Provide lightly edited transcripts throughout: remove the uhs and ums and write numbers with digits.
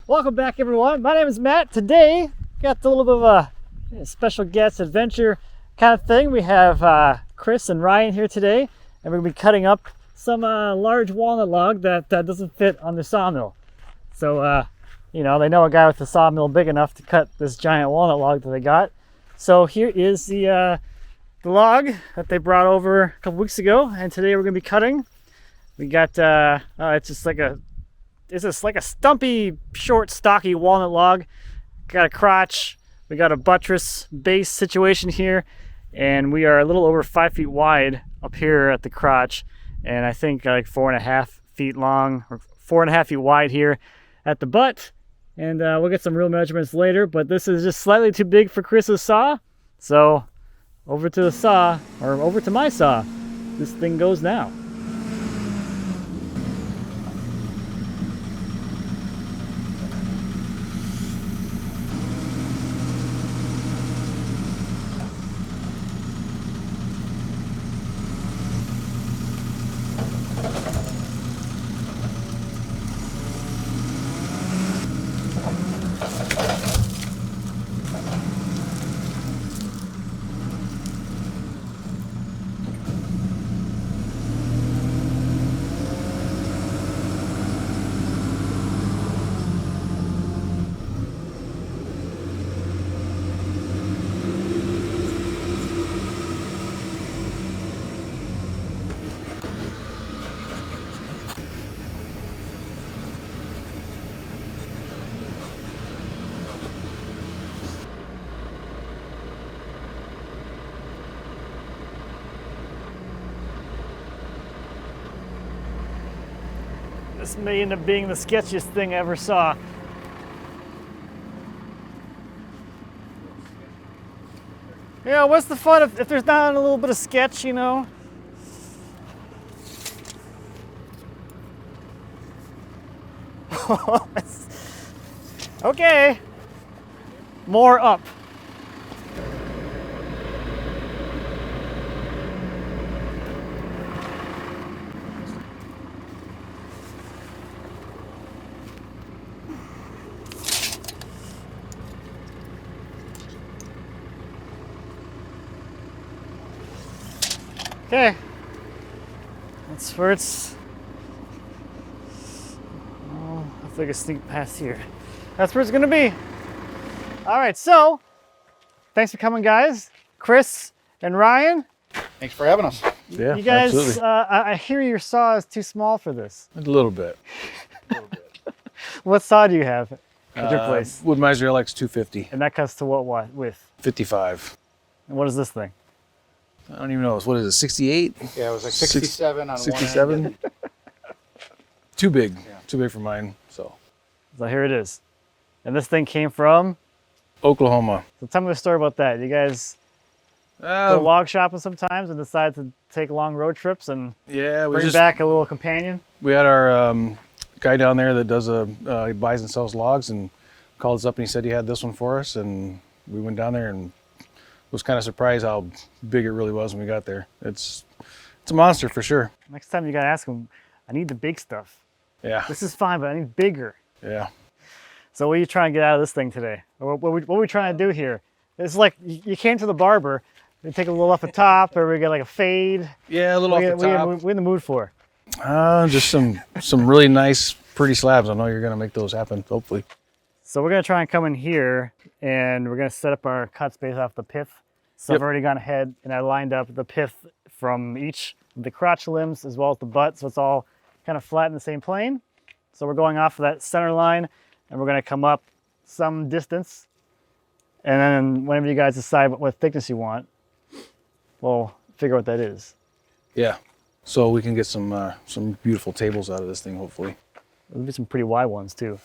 Welcome back, everyone. My name is Matt. Today, got a little bit of a special guest adventure kind of thing. We have Chris and Ryan here today, and we're going to be cutting up some large walnut log that doesn't fit on the sawmill. So, you know, they know a guy with a sawmill big enough to cut this giant walnut log that they got. So here is the log that they brought over a couple weeks ago, and today we're going to be cutting. We got, it's like a stumpy, short, stocky walnut log. Got a crotch, we got a buttress base situation here, and we are a little over 5 feet wide up here at the crotch, and I think like 4.5 feet long, or 4.5 feet wide here at the butt. And we'll get some real measurements later, but this is just slightly too big for Chris's saw. So over to the saw, or over to my saw, this thing goes now. This may end up being the sketchiest thing I ever saw. You know, what's the fun if there's not a little bit of sketch, you know? Okay. More up. Okay, that's where it's, oh, I think I can sneak past here. That's where it's gonna be. All right, so, thanks for coming, guys. Chris and Ryan. Thanks for having us. Yeah, you guys, absolutely. I hear your saw is too small for this. A little bit. What saw do you have at your place? Wood-Mizer LX 250. And that cuts to what width? 55. And what is this thing? I don't even know. What is it, 68? Yeah, it was like 67 on 67? one end. Too big. Yeah. Too big for mine, so. So here it is. And this thing came from? Oklahoma. So tell me the story about that. You guys go log shopping sometimes and decide to take long road trips and yeah, bring back a little companion? We had our guy down there that does he buys and sells logs, and called us up and he said he had this one for us, and we went down there and was kind of surprised how big it really was when we got there. It's a monster for sure. Next time you gotta ask them, I need the big stuff. Yeah. This is fine, but I need bigger. Yeah. So what are you trying to get out of this thing today? Or what are we trying to do here? It's like you came to the barber, you take a little off the top, or we get like a fade. Yeah, a little off the top. What are in the mood for? Just some really nice, pretty slabs. I know you're gonna make those happen, hopefully. So we're gonna try and come in here, and we're gonna set up our cut space off the pith. So I've already gone ahead and I lined up the pith from each of the crotch limbs as well as the butt, so it's all kind of flat in the same plane. So we're going off of that center line, and we're gonna come up some distance, and then whenever you guys decide what thickness you want, we'll figure out what that is. Yeah. So we can get some beautiful tables out of this thing, hopefully. There'll be some pretty wide ones too.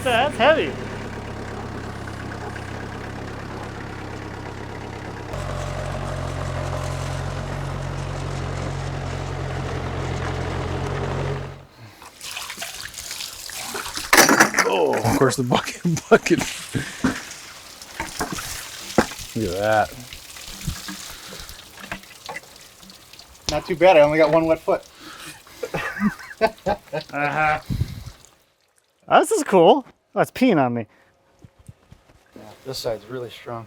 That's heavy. Oh, of course the bucket. Look at that. Not too bad. I only got one wet foot. Uh-huh. Oh, this is cool. Oh, it's peeing on me. Yeah, this side's really strong.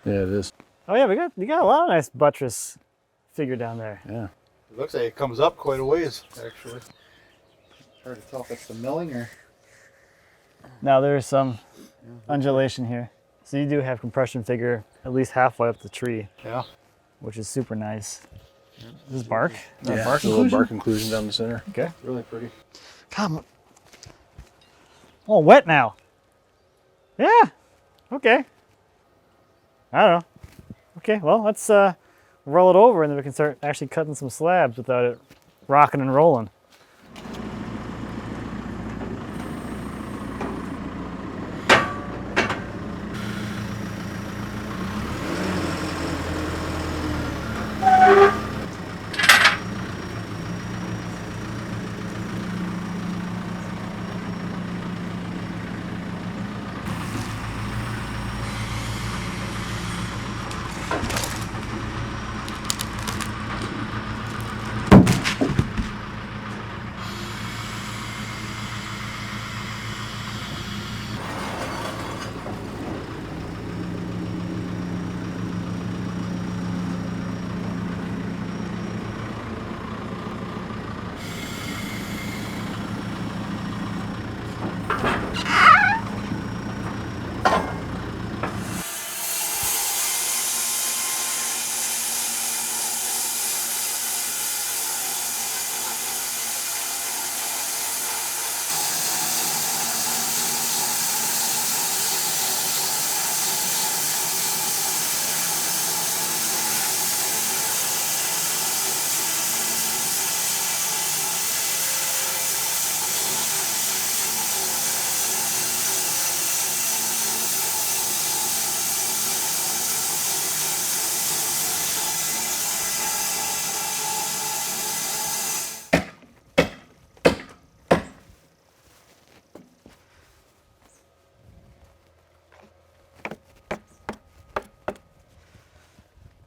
Yeah, it is. Oh yeah, you got a lot of nice buttress figure down there. Yeah. It looks like it comes up quite a ways, actually. Hard to tell if it's the milling or... Now there's some undulation here. So you do have compression figure at least halfway up the tree, Yeah. which is super nice. This is bark? Yeah, bark a little inclusion? bark inclusion down the center. Okay. Really pretty. Come. Oh, wet now. Yeah. Okay. I don't know. Okay, well, let's roll it over and then we can start actually cutting some slabs without it rocking and rolling.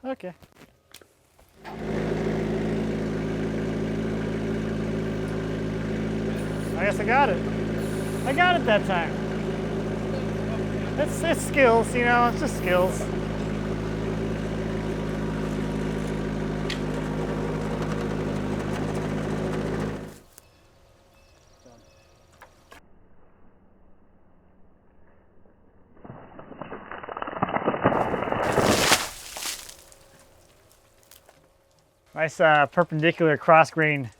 Okay. I guess I got it. I got it that time. It's skills, you know, it's just skills. Nice perpendicular cross grain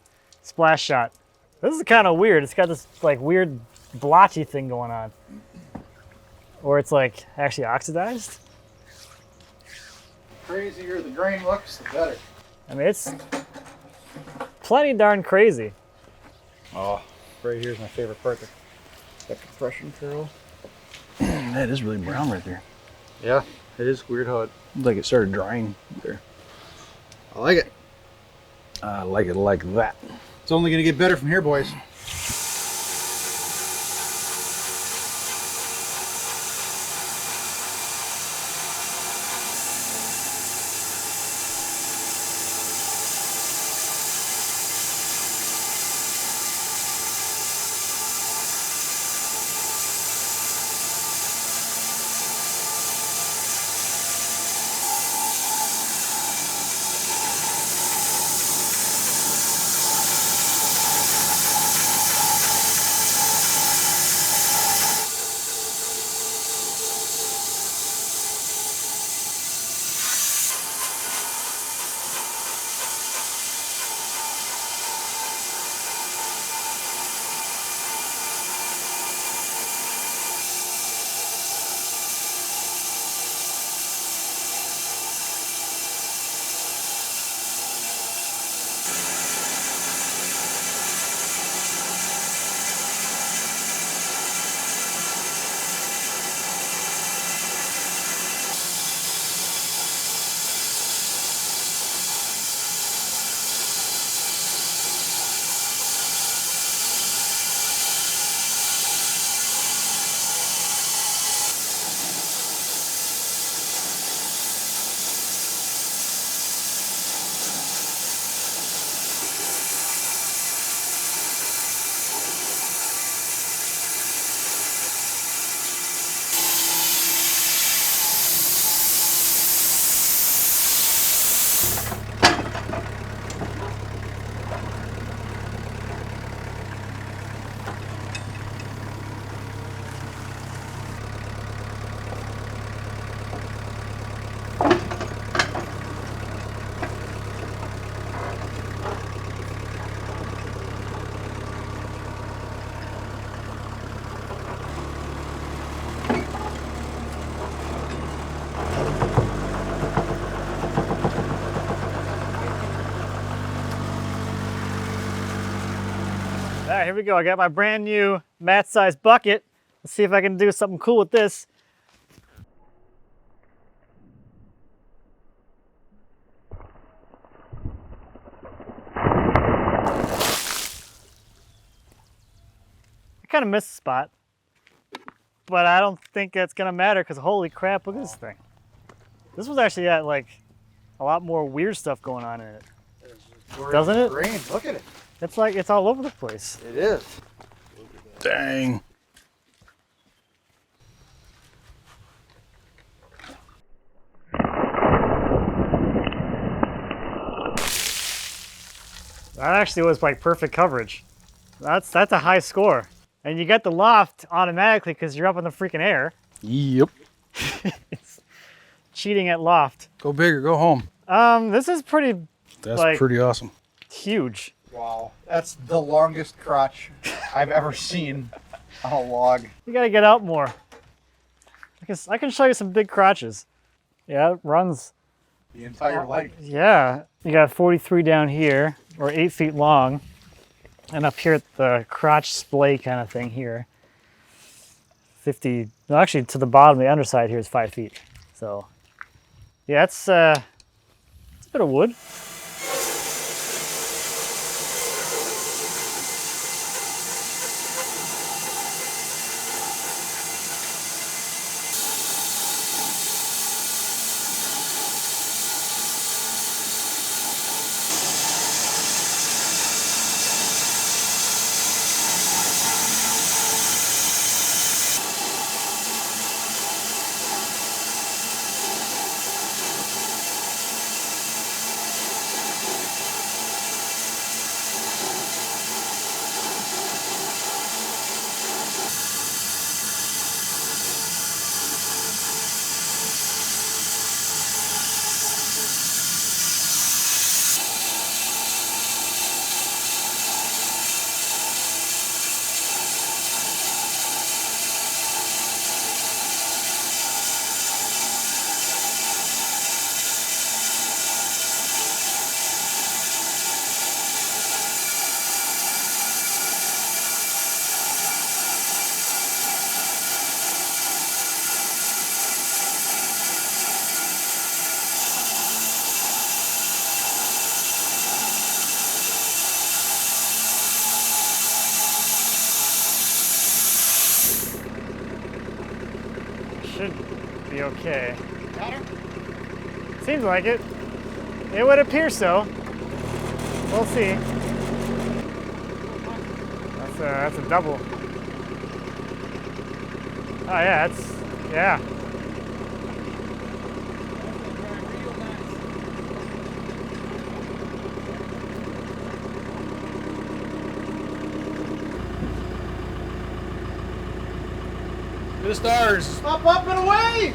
splash shot. This is kind of weird. It's got this like weird blotchy thing going on. Or it's like actually oxidized. Crazier the grain looks, the better. I mean, it's plenty darn crazy. Oh, right here's my favorite part. That compression curl. That is really brown right there. Yeah, it is weird how it... Looks like it started drying there. I like it. I like it like that. It's only going to get better from here, boys. All right, here we go. I got my brand new mat-sized bucket. Let's see if I can do something cool with this. I kind of missed the spot, but I don't think that's gonna matter because holy crap, look at this thing. This was actually at like a lot more weird stuff going on in it. Doesn't it? Grain. Look at it. It's like it's all over the place. It is. Dang. That actually was like perfect coverage. That's a high score. And you get the loft automatically because you're up in the freaking air. Yep. It's cheating at loft. Go big or go home. This is pretty That's like, pretty awesome. huge. Wow. That's the longest crotch I've ever seen on a log. You gotta get out more. I can show you some big crotches. Yeah, it runs. The entire length. Yeah, you got 43 down here, or 8 feet long. And up here at the crotch splay kind of thing here. 50, no, actually to the bottom, the underside here is 5 feet. So, yeah, it's a bit of wood. Should be okay. Better? Seems like it. It would appear so. We'll see. That's a double. Oh yeah, yeah. To the stars. Up and away!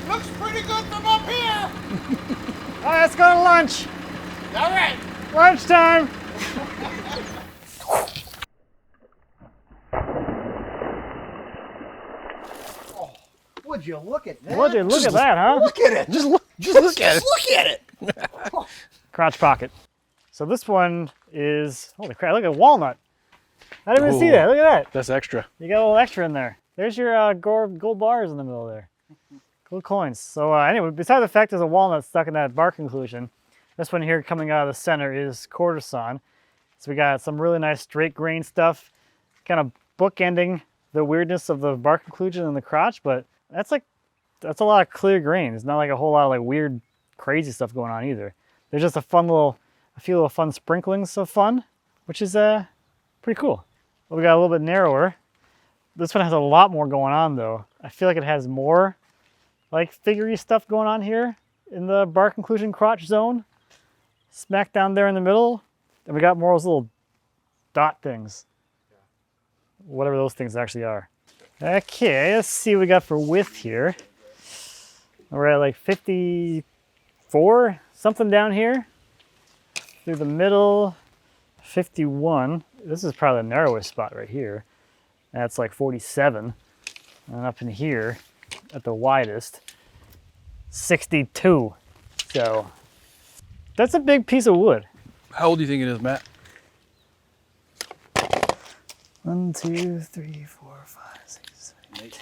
Looks pretty good from up here. All right, let's go to lunch. All right. Lunchtime. Oh, would you look at that? Would you look at that, huh? Look at it. Just look at it. Look at it. Crotch pocket. So this one is, holy crap, look at Walnut. I didn't even see Ooh. that. Look at that. That's extra. You got a little extra in there. There's your gold bars in the middle there. Gold coins. So anyway, besides the fact there's a walnut stuck in that bark inclusion, this one here coming out of the center is quarter sawn. So we got some really nice straight grain stuff, kind of bookending the weirdness of the bark inclusion in the crotch, but that's a lot of clear grain. It's not like a whole lot of like weird, crazy stuff going on either. There's just a few little fun sprinklings of fun, which is pretty cool. But we got a little bit narrower. This one has a lot more going on though. I feel like it has more like figure-y stuff going on here in the bark inclusion crotch zone. Smack down there in the middle. And we got more of those little dot things. Whatever those things actually are. Okay, let's see what we got for width here. We're at like 54, something down here. Through the middle, 51. This is probably the narrowest spot right here. That's like 47. And up in here, at the widest, 62. So that's a big piece of wood. How old do you think it is, Matt? 1, 2, 3, 4, 5, 6, 7, 8,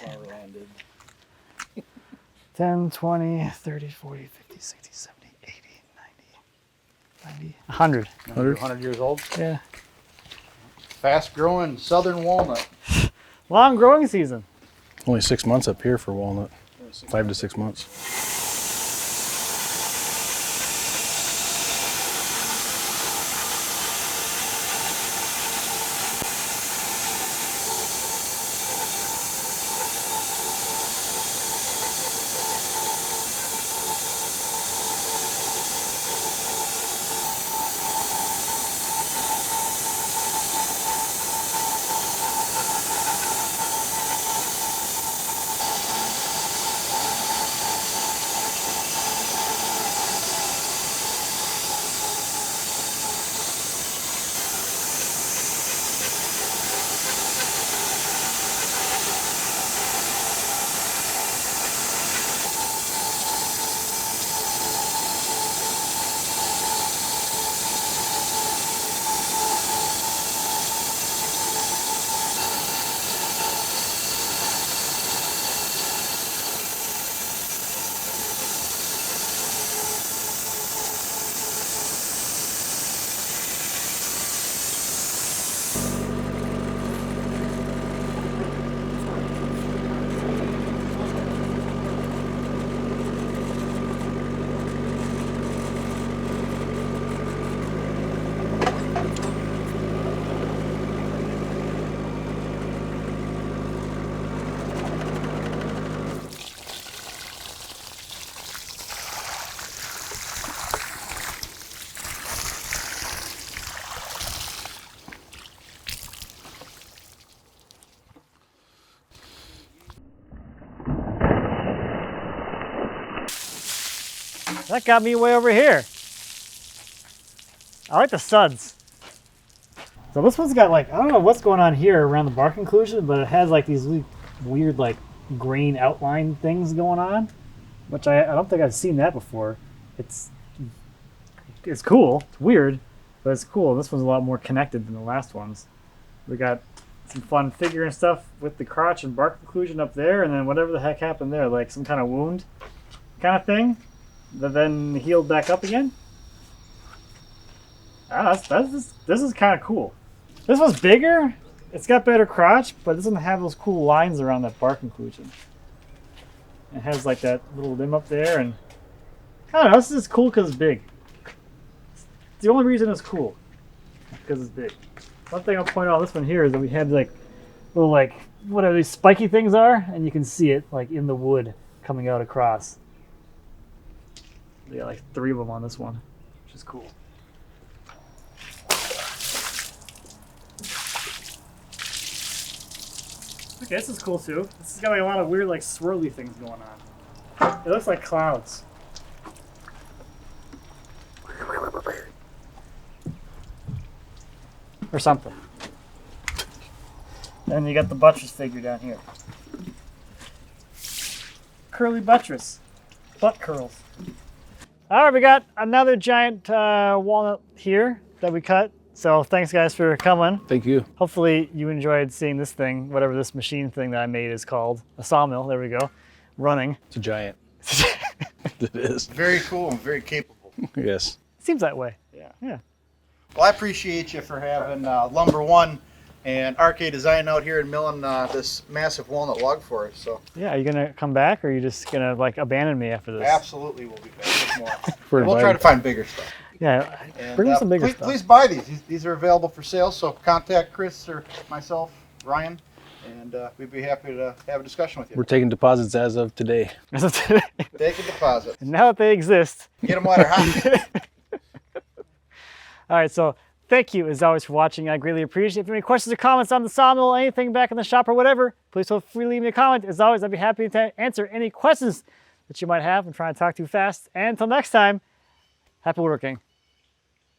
10, 20, 30, 40, 50, 60, 70, 80, 90, 100. 100 years old. Yeah. Fast growing southern walnut. Long growing season. Only 6 months up here for walnut. 5 to 6 months. That got me way over here. I like the suds. So this one's got like, I don't know what's going on here around the bark inclusion, but it has like these really weird like grain outline things going on, which I don't think I've seen that before. It's cool. It's weird, but it's cool. This one's a lot more connected than the last ones. We got some fun figure and stuff with the crotch and bark inclusion up there, and then whatever the heck happened there, like some kind of wound kind of thing that then healed back up again. This is kind of cool. This one's bigger. It's got better crotch, but it doesn't have those cool lines around that bark inclusion. It has like that little limb up there, and I don't know. This is cool because it's big. It's the only reason it's cool, because it's big. One thing I'll point out on this one here is that we have like little like whatever these spiky things are, and you can see it like in the wood coming out across. We got like 3 of them on this one, which is cool. Okay, this is cool too. This has got like a lot of weird like swirly things going on. It looks like clouds. Or something. And you got the buttress figure down here. Curly buttress. Butt curls. Alright, we got another giant walnut here that we cut. So thanks guys for coming. Thank you. Hopefully you enjoyed seeing this thing, whatever this machine thing that I made is called. A sawmill, there we go, running. It's a giant. It is. Very cool and very capable. Yes. Seems that way. Yeah. Yeah. Well, I appreciate you for having Lumber One and RK Design out here and milling this massive walnut log for us. So Yeah, are you gonna come back or are you just gonna like abandon me after this? absolutely, we'll be back with more. We're We'll try to find bigger stuff. Yeah, And, bring me some bigger please, stuff. please buy these. These are available for sale. So contact Chris or myself, Ryan, and we'd be happy to have a discussion with you. We're taking deposits as of today. Take a deposit. And now that they exist. Get them while they're hot. All right, so thank you as always for watching. I greatly appreciate it. If you have any questions or comments on the sawmill, anything back in the shop or whatever, please feel free to leave me a comment. As always, I'd be happy to answer any questions that you might have. I'm trying to talk too fast. And until next time, happy woodworking.